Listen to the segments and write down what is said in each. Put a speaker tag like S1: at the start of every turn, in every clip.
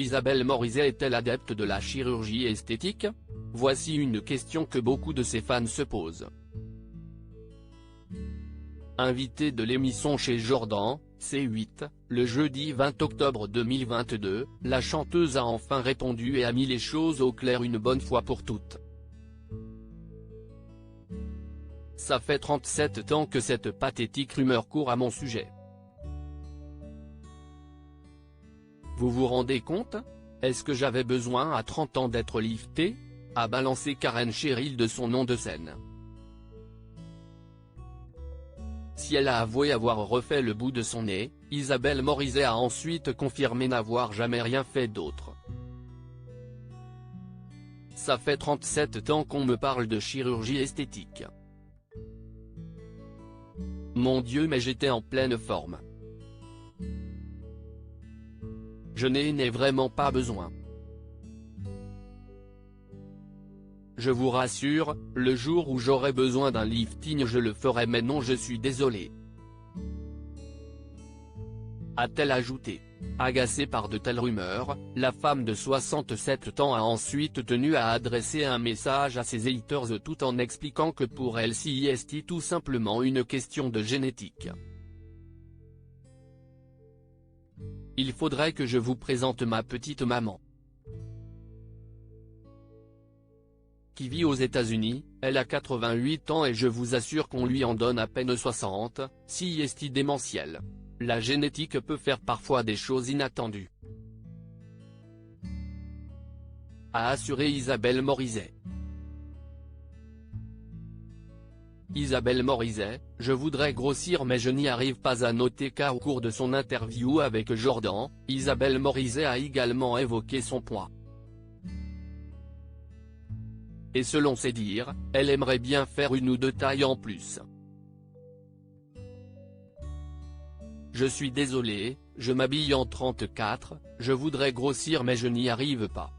S1: Isabelle Morizet est-elle adepte de la chirurgie esthétique? Voici une question que beaucoup de ses fans se posent. Invitée de l'émission chez Jordan, C8, le jeudi 20 octobre 2022, la chanteuse a enfin répondu et a mis les choses au clair une bonne fois pour toutes. Ça fait 37 ans que cette pathétique rumeur court à mon sujet. Vous vous rendez compte? Est-ce que j'avais besoin à 30 ans d'être liftée? A balancé Karen Cheryl de son nom de scène. Si elle a avoué avoir refait le bout de son nez, Isabelle Morizet a ensuite confirmé n'avoir jamais rien fait d'autre. Ça fait 37 ans qu'on me parle de chirurgie esthétique. Mon Dieu, mais j'étais en pleine forme. Je n'ai vraiment pas besoin. Je vous rassure, le jour où j'aurai besoin d'un lifting je le ferai, mais non, je suis désolé. A-t-elle ajouté. Agacée par de telles rumeurs, la femme de 67 ans a ensuite tenu à adresser un message à ses haters tout en expliquant que pour elle c'est tout simplement une question de génétique. Il faudrait que je vous présente ma petite maman, qui vit aux États-Unis. Elle a 88 ans et je vous assure qu'on lui en donne à peine 60, si est démentiel. La génétique peut faire parfois des choses inattendues, a assuré Isabelle Morizet. Isabelle Morizet, je voudrais grossir mais je n'y arrive pas, a noté qu'au cours de son interview avec Jordan, Isabelle Morizet a également évoqué son poids. Et selon ses dires, elle aimerait bien faire 1 ou 2 tailles en plus. Je suis désolée, je m'habille en 34, je voudrais grossir mais je n'y arrive pas,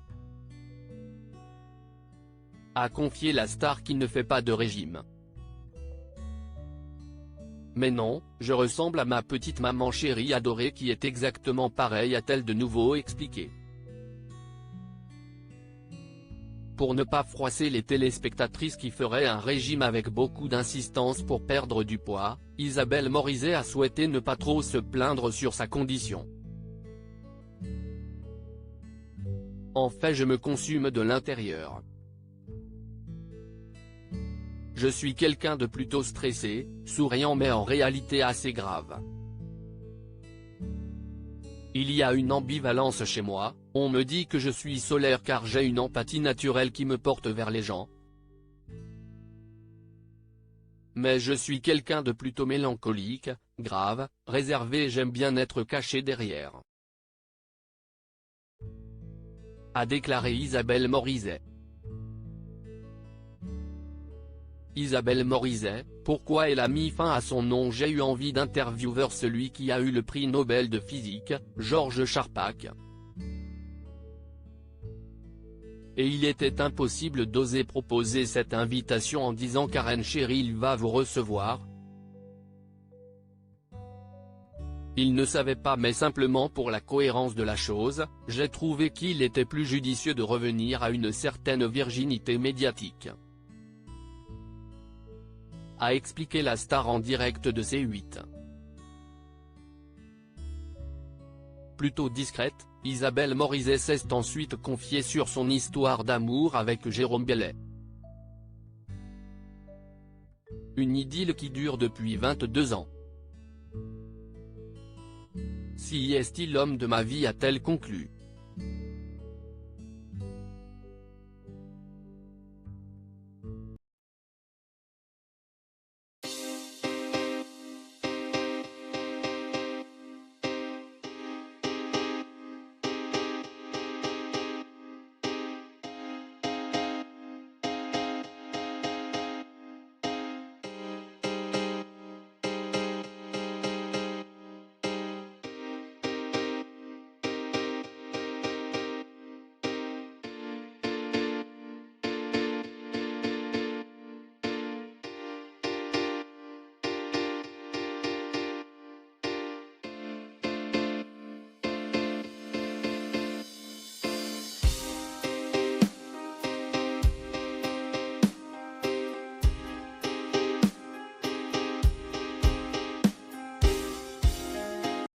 S1: a confié la star qui ne fait pas de régime. Mais non, je ressemble à ma petite maman chérie adorée qui est exactement pareille, a-t-elle de nouveau expliqué. Pour ne pas froisser les téléspectatrices qui feraient un régime avec beaucoup d'insistance pour perdre du poids, Isabelle Morizet a souhaité ne pas trop se plaindre sur sa condition. En fait, je me consume de l'intérieur. Je suis quelqu'un de plutôt stressé, souriant mais en réalité assez grave. Il y a une ambivalence chez moi, on me dit que je suis solaire car j'ai une empathie naturelle qui me porte vers les gens. Mais je suis quelqu'un de plutôt mélancolique, grave, réservé et j'aime bien être caché derrière, a déclaré Isabelle Morizet. Isabelle Morizet, pourquoi elle a mis fin à son nom? J'ai eu envie d'interviewer celui qui a eu le prix Nobel de physique, Georges Charpak. Et il était impossible d'oser proposer cette invitation en disant Karen Cheryl va vous recevoir. Il ne savait pas, mais simplement pour la cohérence de la chose, j'ai trouvé qu'il était plus judicieux de revenir à une certaine virginité médiatique, a expliqué la star en direct de C8. Plutôt discrète, Isabelle Morizet s'est ensuite confiée sur son histoire d'amour avec Jérôme Bellet. Une idylle qui dure depuis 22 ans. Si est-il l'homme de ma vie, a-t-elle conclu.